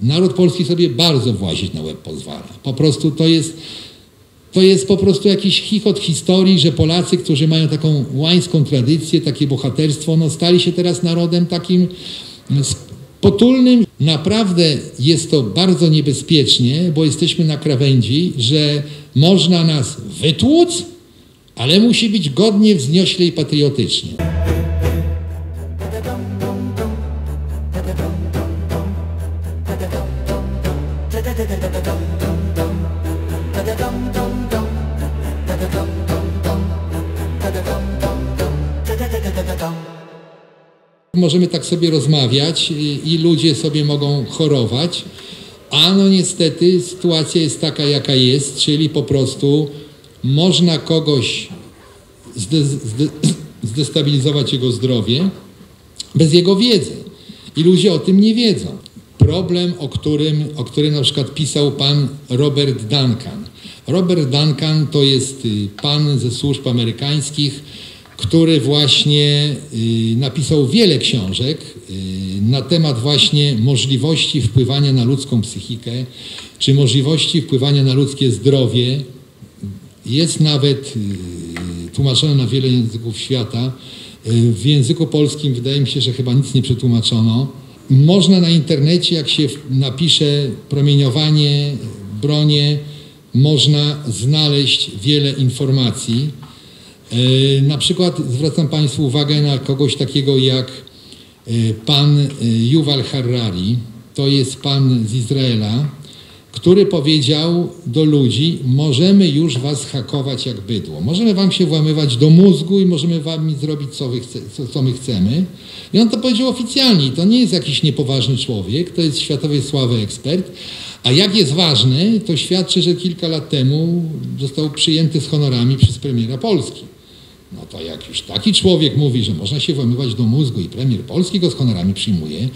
Naród polski sobie bardzo włazić na łeb pozwala. Po prostu to jest po prostu jakiś chichot historii, że Polacy, którzy mają taką łańską tradycję, takie bohaterstwo, no stali się teraz narodem takim potulnym. Naprawdę jest to bardzo niebezpiecznie, bo jesteśmy na krawędzi, że można nas wytłuc, ale musi być godnie, wzniośle i patriotycznie. Możemy tak sobie rozmawiać i ludzie sobie mogą chorować, a no niestety sytuacja jest taka, jaka jest, czyli po prostu można kogoś zdestabilizować jego zdrowie bez jego wiedzy. I ludzie o tym nie wiedzą. Problem, o którym na przykład pisał pan Robert Duncan. Robert Duncan to jest pan ze służb amerykańskich, który właśnie napisał wiele książek na temat właśnie możliwości wpływania na ludzką psychikę, czy możliwości wpływania na ludzkie zdrowie. Jest nawet tłumaczone na wiele języków świata. W języku polskim wydaje mi się, że chyba nic nie przetłumaczono. Można na internecie, jak się napisze promieniowanie, bronie, można znaleźć wiele informacji. Na przykład zwracam Państwu uwagę na kogoś takiego jak pan Yuval Harari. To jest pan z Izraela, który powiedział do ludzi: możemy już was hakować jak bydło. Możemy wam się włamywać do mózgu i możemy wam zrobić, co my chcemy. I on to powiedział oficjalnie. To nie jest jakiś niepoważny człowiek, to jest światowej sławy ekspert. A jak jest ważny, to świadczy, że kilka lat temu został przyjęty z honorami przez premiera Polski. No to jak już taki człowiek mówi, że można się włamywać do mózgu i premier Polski go z honorami przyjmuje,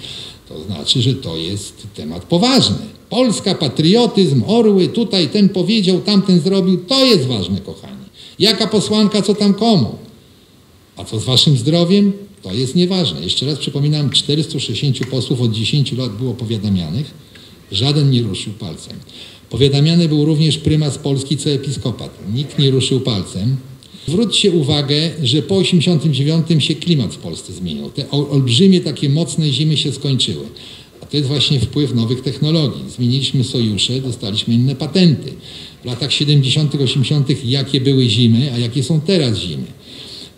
to znaczy, że to jest temat poważny. Polska, patriotyzm, orły, tutaj ten powiedział, tamten zrobił, to jest ważne, kochani. Jaka posłanka, co tam komu? A co z waszym zdrowiem? To jest nieważne. Jeszcze raz przypominam, 460 posłów od 10 lat było powiadamianych, żaden nie ruszył palcem. Powiadamiany był również prymas Polski, co episkopat. Nikt nie ruszył palcem. Zwróćcie uwagę, że po 1989 się klimat w Polsce zmienił. Te olbrzymie, takie mocne zimy się skończyły. A to jest właśnie wpływ nowych technologii. Zmieniliśmy sojusze, dostaliśmy inne patenty. W latach 70., 80. jakie były zimy, a jakie są teraz zimy.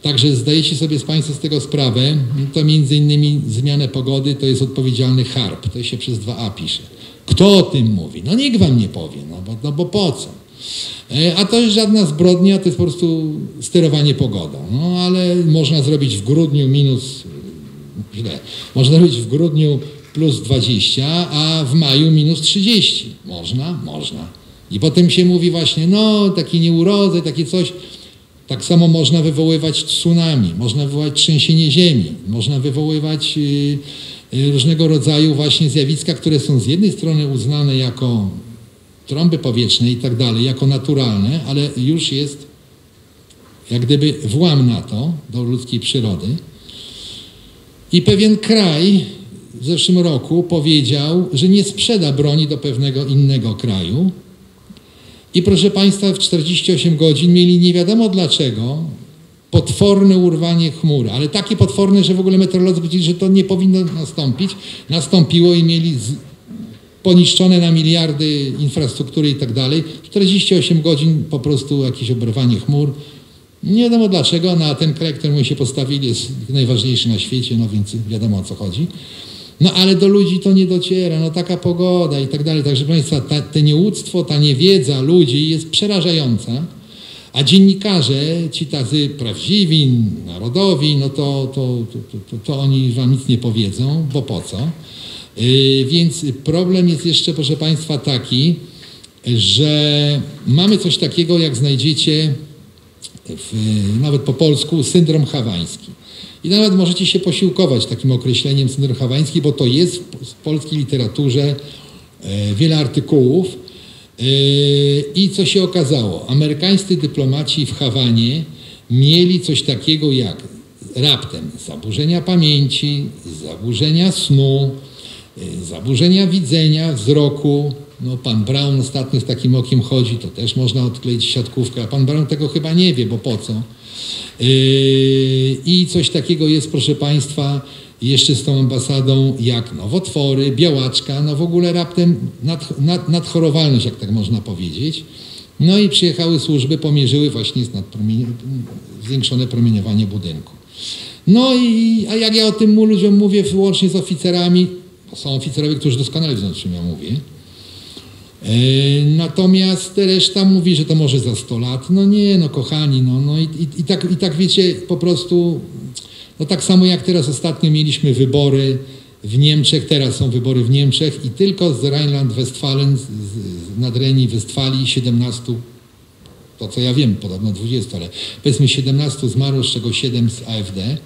Także zdajecie sobie Państwo z tego sprawę, to między innymi zmianę pogody to jest odpowiedzialny HARP, to się przez 2A pisze. Kto o tym mówi? No nikt wam nie powie, no bo po co? A to jest żadna zbrodnia, to jest po prostu sterowanie pogodą. No ale można zrobić w grudniu można zrobić w grudniu plus 20, a w maju minus 30. Można. I potem się mówi właśnie, no taki nieurodzaj, takie coś. Tak samo można wywoływać tsunami, można wywoływać trzęsienie ziemi, można wywoływać różnego rodzaju właśnie zjawiska, które są z jednej strony uznane jako trąby powietrzne i tak dalej, jako naturalne, ale już jest jak gdyby włam na to, do ludzkiej przyrody. I pewien kraj w zeszłym roku powiedział, że nie sprzeda broni do pewnego innego kraju. I proszę Państwa, w 48 godzin mieli nie wiadomo dlaczego potworne urwanie chmur, ale takie potworne, że w ogóle meteorolodzy powiedzieli, że to nie powinno nastąpić. Nastąpiło i mieli poniszczone na miliardy infrastruktury i tak dalej. 48 godzin po prostu jakieś oberwanie chmur. Nie wiadomo dlaczego, no a ten kraj, któremu się postawili, jest najważniejszy na świecie, no więc wiadomo o co chodzi. No ale do ludzi to nie dociera, no taka pogoda i tak dalej. Także proszę Państwa, to nieuctwo, ta niewiedza ludzi jest przerażająca, a dziennikarze, ci tacy prawdziwi, narodowi, no to oni wam nic nie powiedzą, bo po co? Więc problem jest jeszcze, proszę Państwa, taki, że mamy coś takiego, jak znajdziecie nawet po polsku, syndrom hawański. I nawet możecie się posiłkować takim określeniem syndrom hawański, bo to jest w polskiej literaturze wiele artykułów. I co się okazało? Amerykańscy dyplomaci w Hawanie mieli coś takiego jak raptem zaburzenia pamięci, zaburzenia snu, zaburzenia widzenia, wzroku. No, pan Braun ostatnio z takim okiem chodzi, to też można odkleić siatkówkę, a pan Braun tego chyba nie wie, bo po co. I coś takiego jest, proszę Państwa, jeszcze z tą ambasadą, jak nowotwory, białaczka, no w ogóle raptem nadchorowalność, jak tak można powiedzieć. No i przyjechały służby, pomierzyły właśnie zwiększone promieniowanie budynku. No a jak ja o tym ludziom mówię wyłącznie z oficerami, bo są oficerowie, którzy doskonale wiedzą, o czym ja mówię, natomiast reszta mówi, że to może za 100 lat. No nie, no kochani, i tak wiecie, po prostu, no tak samo jak teraz ostatnio mieliśmy wybory w Niemczech, teraz są wybory w Niemczech i tylko z Rheinland-Westfalen, z Nadrenii Westfalii 17, to co ja wiem, podobno 20, ale powiedzmy 17 zmarło, z czego 7 z AfD,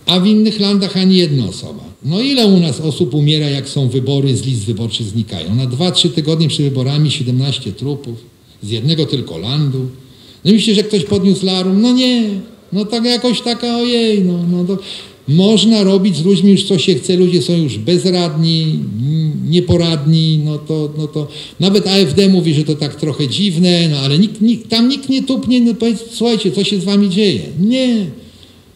a w innych landach ani jedna osoba. No ile u nas osób umiera, jak są wybory, z list wyborczych znikają? Na 2-3 tygodnie przed wyborami 17 trupów, z jednego tylko landu. No myślicie, że ktoś podniósł larum? No nie, no tak jakoś taka ojej, to można robić z ludźmi już co się chce, ludzie są już bezradni, nieporadni, no to nawet AfD mówi, że to tak trochę dziwne, no ale tam nikt nie tupnie, no powiedz, słuchajcie, co się z wami dzieje? Nie.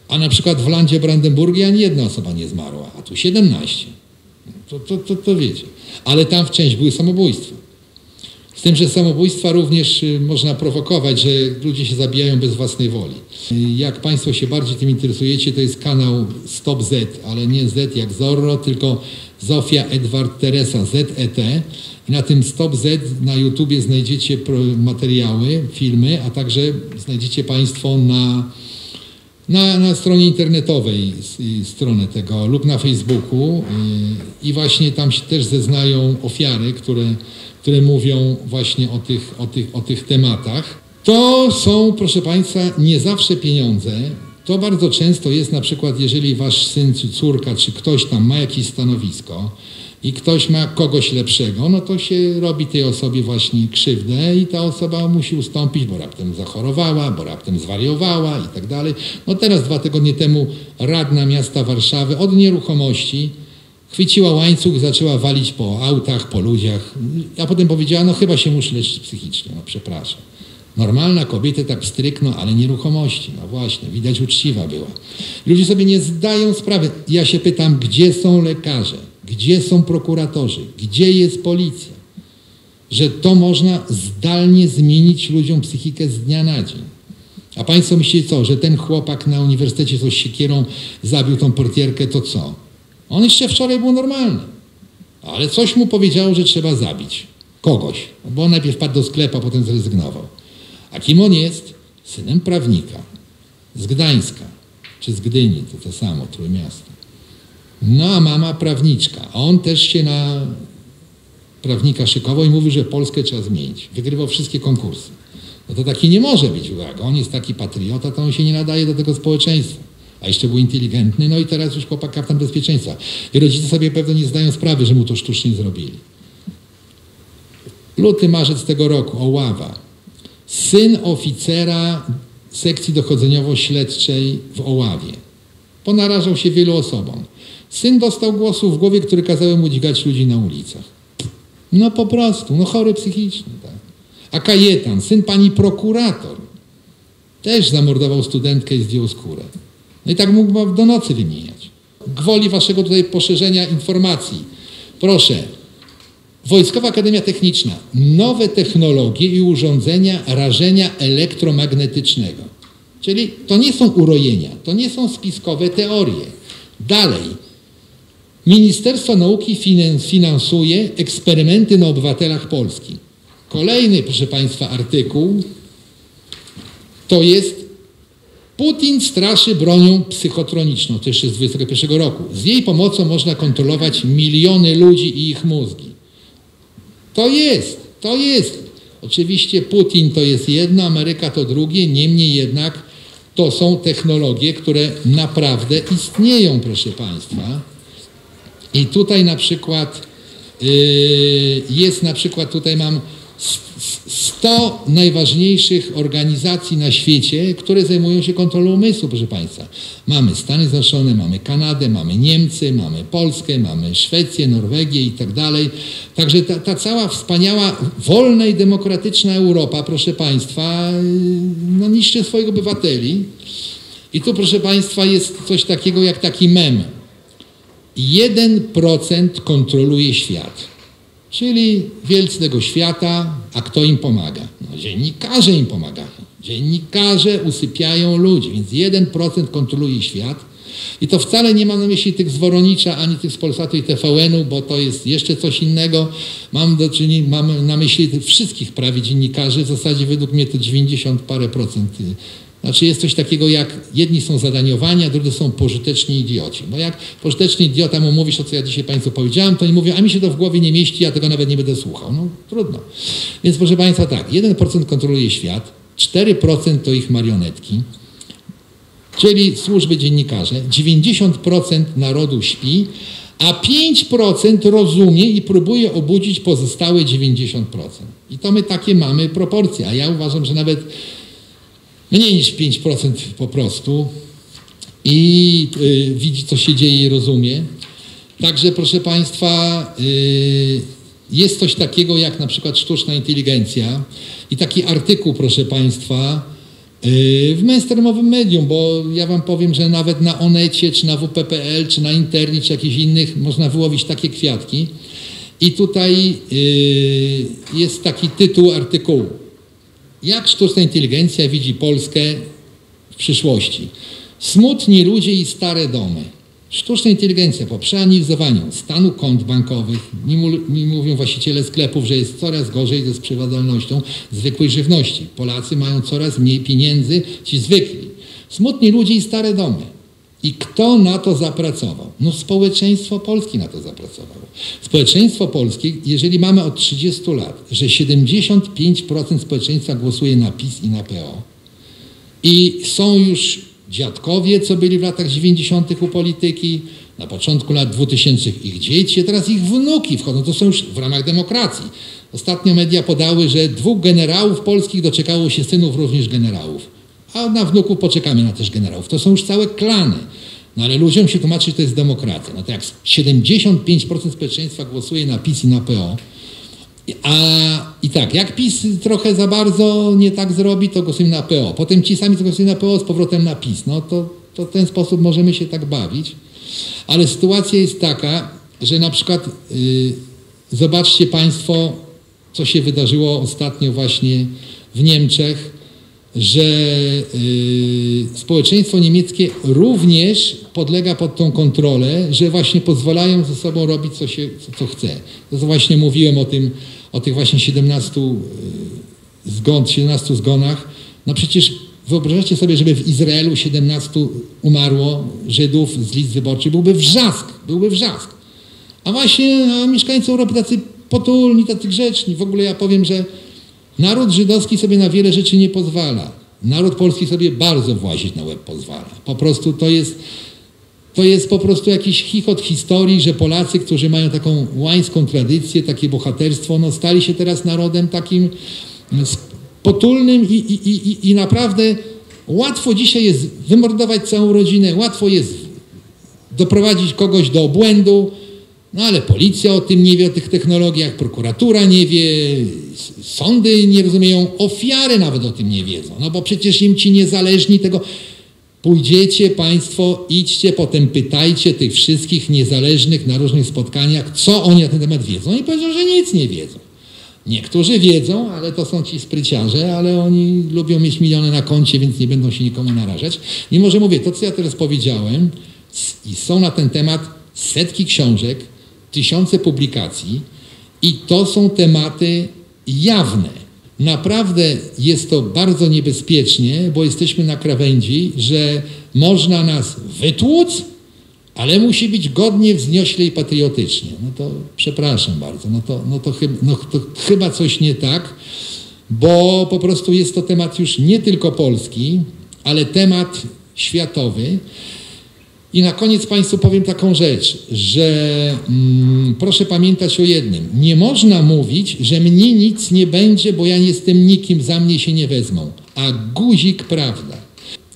A na przykład w landzie Brandenburgii ani jedna osoba nie zmarła, a tu 17. To wiecie. Ale tam w części były samobójstwa. Z tym, że samobójstwa również można prowokować, że ludzie się zabijają bez własnej woli. Jak Państwo się bardziej tym interesujecie, to jest kanał Stop Z, ale nie Z jak Zorro, tylko Zofia Edward Teresa ZET. I na tym Stop Z na YouTubie znajdziecie materiały, filmy, a także znajdziecie Państwo na stronie internetowej stronę tego lub na Facebooku i właśnie tam się też zeznają ofiary, które mówią właśnie o tych tematach. To są, proszę Państwa, nie zawsze pieniądze. To bardzo często jest na przykład, jeżeli wasz syn czy córka, czy ktoś tam ma jakieś stanowisko i ktoś ma kogoś lepszego, no to się robi tej osobie właśnie krzywdę i ta osoba musi ustąpić, bo raptem zachorowała, bo raptem zwariowała i tak dalej. No teraz 2 tygodnie temu radna miasta Warszawy od nieruchomości chwyciła łańcuch, zaczęła walić po autach, po ludziach, a potem powiedziała, no chyba się muszę leczyć psychicznie, no przepraszam. Normalna kobieta tak strykno, ale nieruchomości, no właśnie, widać uczciwa była. Ludzie sobie nie zdają sprawy. Ja się pytam, gdzie są lekarze, gdzie są prokuratorzy, gdzie jest policja, że to można zdalnie zmienić ludziom psychikę z dnia na dzień. A Państwo myślicie co, że ten chłopak na uniwersytecie z siekierą zabił tą portierkę, to co? On jeszcze wczoraj był normalny, ale coś mu powiedziało, że trzeba zabić kogoś, bo on najpierw wpadł do sklepu, a potem zrezygnował. A kim on jest? Synem prawnika z Gdańska, czy z Gdyni, to samo, Trójmiasto. No a mama prawniczka, a on też się na prawnika szykował i mówił, że Polskę trzeba zmienić. Wygrywał wszystkie konkursy. No to taki nie może być, uwaga, on jest taki patriota, to on się nie nadaje do tego społeczeństwa. A jeszcze był inteligentny, no i teraz już chłopak kapitan bezpieczeństwa. I rodzice sobie pewnie nie zdają sprawy, że mu to sztucznie zrobili. Luty, marzec tego roku, Oława. Syn oficera sekcji dochodzeniowo-śledczej w Oławie. Ponarażał się wielu osobom. Syn dostał głosów w głowie, które kazały mu dźgać ludzi na ulicach. No po prostu, no chory psychicznie. Tak. A Kajetan, syn pani prokurator, też zamordował studentkę i zdjął skórę. No i tak mógłbym do nocy wymieniać. Gwoli waszego tutaj poszerzenia informacji. Proszę, Wojskowa Akademia Techniczna. Nowe technologie i urządzenia rażenia elektromagnetycznego. Czyli to nie są urojenia, to nie są spiskowe teorie. Dalej. Ministerstwo Nauki finansuje eksperymenty na obywatelach Polski. Kolejny, proszę Państwa, artykuł to jest Putin straszy bronią psychotroniczną, to jeszcze z 2021 roku. Z jej pomocą można kontrolować miliony ludzi i ich mózgi. To jest. Oczywiście Putin to jest jedno, Ameryka to drugie, niemniej jednak to są technologie, które naprawdę istnieją, proszę Państwa. I tutaj na przykład tutaj mam 100 najważniejszych organizacji na świecie, które zajmują się kontrolą umysłu, proszę Państwa. Mamy Stany Zjednoczone, mamy Kanadę, mamy Niemcy, mamy Polskę, mamy Szwecję, Norwegię i tak dalej. Także ta cała wspaniała, wolna i demokratyczna Europa, proszę Państwa, no niszczy swoich obywateli. I tu, proszę Państwa, jest coś takiego jak taki mem. 1% kontroluje świat. Czyli wielcy tego świata, a kto im pomaga? No, dziennikarze im pomagają. Dziennikarze usypiają ludzi, więc 1% kontroluje świat. I to wcale nie mam na myśli tych z Woronicza, ani tych z Polsatu i TVN-u, bo to jest jeszcze coś innego. Mam na myśli tych wszystkich prawie dziennikarzy, w zasadzie według mnie to 90 parę procent. Znaczy jest coś takiego jak jedni są zadaniowani, a drudzy są pożyteczni idioci. Bo jak pożyteczny idiota mu mówisz to, co ja dzisiaj Państwu powiedziałem, to oni mówią, a mi się to w głowie nie mieści, ja tego nawet nie będę słuchał. No trudno. Więc proszę Państwa tak, 1% kontroluje świat, 4% to ich marionetki, czyli służby dziennikarze, 90% narodu śpi, a 5% rozumie i próbuje obudzić pozostałe 90%. I to my takie mamy proporcje, a ja uważam, że nawet mniej niż 5% po prostu i widzi, co się dzieje i rozumie. Także, proszę Państwa, jest coś takiego jak na przykład sztuczna inteligencja i taki artykuł, proszę Państwa, w mainstreamowym medium, bo ja Wam powiem, że nawet na Onecie, czy na WP.pl, czy na Internie, czy jakichś innych można wyłowić takie kwiatki. I tutaj jest taki tytuł artykułu. Jak sztuczna inteligencja widzi Polskę w przyszłości? Smutni ludzie i stare domy. Sztuczna inteligencja po przeanalizowaniu stanu kont bankowych, mi mówią właściciele sklepów, że jest coraz gorzej ze sprzedawalnością zwykłej żywności. Polacy mają coraz mniej pieniędzy, ci zwykli. Smutni ludzie i stare domy. I kto na to zapracował? No społeczeństwo polskie na to zapracowało. Społeczeństwo polskie, jeżeli mamy od 30 lat, że 75% społeczeństwa głosuje na PiS i na PO i są już dziadkowie, co byli w latach 90. u polityki, na początku lat 2000 ich dzieci, a teraz ich wnuki wchodzą, to są już w ramach demokracji. Ostatnio media podały, że 2 generałów polskich doczekało się synów również generałów. A na wnuków poczekamy na też generałów. To są już całe klany. No ale ludziom się tłumaczy, że to jest demokracja. No to jak 75% społeczeństwa głosuje na PiS i na PO, i tak, jak PiS trochę za bardzo nie tak zrobi, to głosujemy na PO. Potem ci sami głosują na PO z powrotem na PiS. No to w ten sposób możemy się tak bawić. Ale sytuacja jest taka, że na przykład zobaczcie Państwo, co się wydarzyło ostatnio właśnie w Niemczech, że społeczeństwo niemieckie również podlega pod tą kontrolę, że właśnie pozwalają ze sobą robić co chce. To właśnie mówiłem o tych właśnie 17 zgonach. No przecież wyobraźcie sobie, żeby w Izraelu 17 umarło Żydów z list wyborczych. Byłby wrzask. A właśnie mieszkańcy Europy tacy potulni, tacy grzeczni. W ogóle ja powiem, że naród żydowski sobie na wiele rzeczy nie pozwala. Naród polski sobie bardzo włazić na łeb pozwala. Po prostu to jest po prostu jakiś chichot historii, że Polacy, którzy mają taką łańską tradycję, takie bohaterstwo, no stali się teraz narodem takim potulnym i naprawdę łatwo dzisiaj jest wymordować całą rodzinę, łatwo jest doprowadzić kogoś do obłędu, no ale policja o tym nie wie, o tych technologiach, prokuratura nie wie, sądy nie rozumieją, ofiary nawet o tym nie wiedzą. No bo przecież im ci niezależni tego... Pójdziecie Państwo, idźcie, potem pytajcie tych wszystkich niezależnych na różnych spotkaniach, co oni na ten temat wiedzą. Oni powiedzą, że nic nie wiedzą. Niektórzy wiedzą, ale to są ci spryciarze, ale oni lubią mieć miliony na koncie, więc nie będą się nikomu narażać. Mimo że mówię, to co ja teraz powiedziałem i są na ten temat setki książek, tysiące publikacji i to są tematy jawne. Naprawdę jest to bardzo niebezpiecznie, bo jesteśmy na krawędzi, że można nas wytłuc, ale musi być godnie, wzniośle i patriotycznie. No to przepraszam bardzo, to chyba coś nie tak, bo po prostu jest to temat już nie tylko polski, ale temat światowy. I na koniec Państwu powiem taką rzecz, że proszę pamiętać o jednym. Nie można mówić, że mnie nic nie będzie, bo ja nie jestem nikim, za mnie się nie wezmą. A guzik prawda.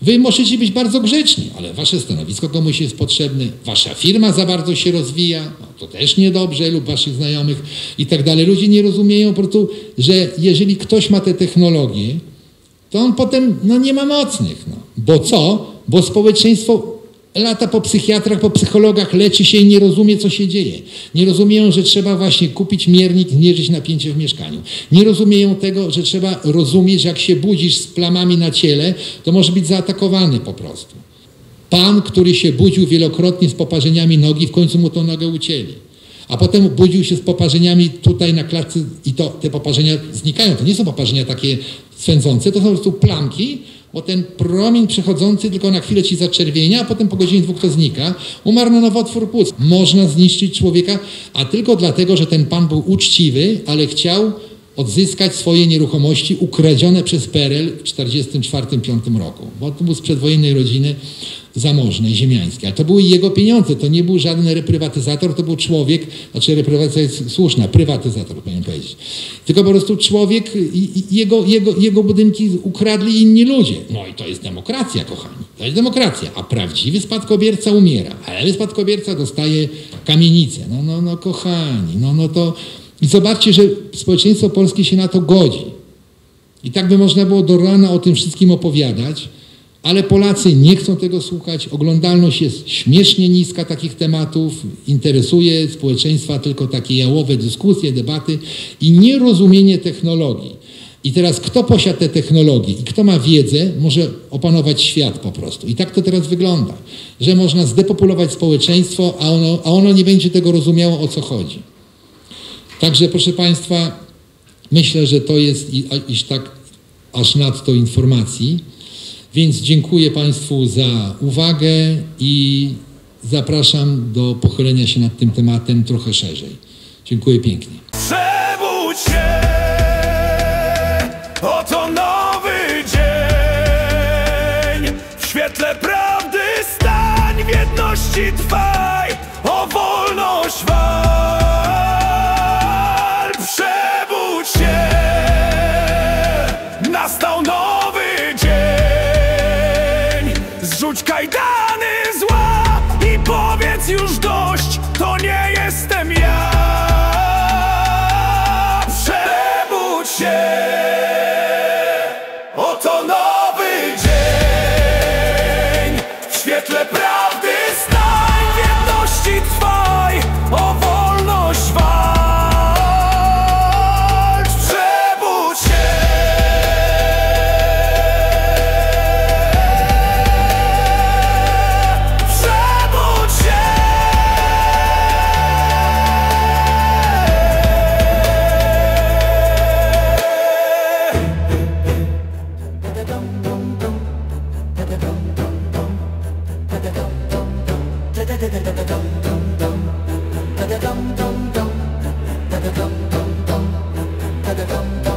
Wy możecie być bardzo grzeczni, ale wasze stanowisko komuś jest potrzebne, wasza firma za bardzo się rozwija, no to też niedobrze, lub waszych znajomych i tak dalej. Ludzie nie rozumieją po prostu, że jeżeli ktoś ma te technologie, to on potem nie ma mocnych. Bo co? Bo społeczeństwo lata po psychiatrach, po psychologach, leczy się i nie rozumie, co się dzieje. Nie rozumieją, że trzeba właśnie kupić miernik, mierzyć napięcie w mieszkaniu. Nie rozumieją tego, że trzeba rozumieć, że jak się budzisz z plamami na ciele, to może być zaatakowany po prostu. Pan, który się budził wielokrotnie z poparzeniami nogi, w końcu mu tą nogę ucięli. A potem budził się z poparzeniami tutaj na klatce i te poparzenia znikają. To nie są poparzenia takie swędzące, to są po prostu plamki, bo ten promień przechodzący tylko na chwilę ci zaczerwienia, a potem po godzinie 2 to znika. Umarł na nowotwór płuc. Można zniszczyć człowieka, a tylko dlatego, że ten pan był uczciwy, ale chciał odzyskać swoje nieruchomości ukradzione przez PRL w 1944-1945 roku. Bo to był z przedwojennej rodziny zamożnej, ziemiańskiej. Ale to były jego pieniądze, to nie był żaden reprywatyzator, to był człowiek, znaczy reprywatyzacja jest słuszna, prywatyzator powinien powiedzieć. Tylko po prostu człowiek, jego budynki ukradli inni ludzie. No i to jest demokracja, kochani. To jest demokracja. A prawdziwy spadkobierca umiera, a lewy spadkobierca dostaje kamienicę. No kochani, to... I zobaczcie, że społeczeństwo polskie się na to godzi. I tak by można było do rana o tym wszystkim opowiadać, ale Polacy nie chcą tego słuchać. Oglądalność jest śmiesznie niska takich tematów. Interesuje społeczeństwa tylko takie jałowe dyskusje, debaty i nierozumienie technologii. I teraz kto posiada te technologie i kto ma wiedzę, może opanować świat po prostu. I tak to teraz wygląda, że można zdepopulować społeczeństwo, a ono nie będzie tego rozumiało, o co chodzi. Także, proszę Państwa, myślę, że to jest iż tak aż nadto informacji, więc dziękuję Państwu za uwagę i zapraszam do pochylenia się nad tym tematem trochę szerzej. Dziękuję pięknie. Przebudź się, oto nowy dzień, w świetle prawdy stań, w jedności trwaj, o wolność walcz. Przebudź się, nastał nowy dzień, zrzuć kajdany zła i powiedz już dość, to nie jestem ja. Przebudź się, oto nowy dzień, w świetle prawdy stań, w jedności trwaj, o wolność walcz. Przebudź się, przebudź się. Da da dum dum dum, da da dum dum dum, da da dum dum.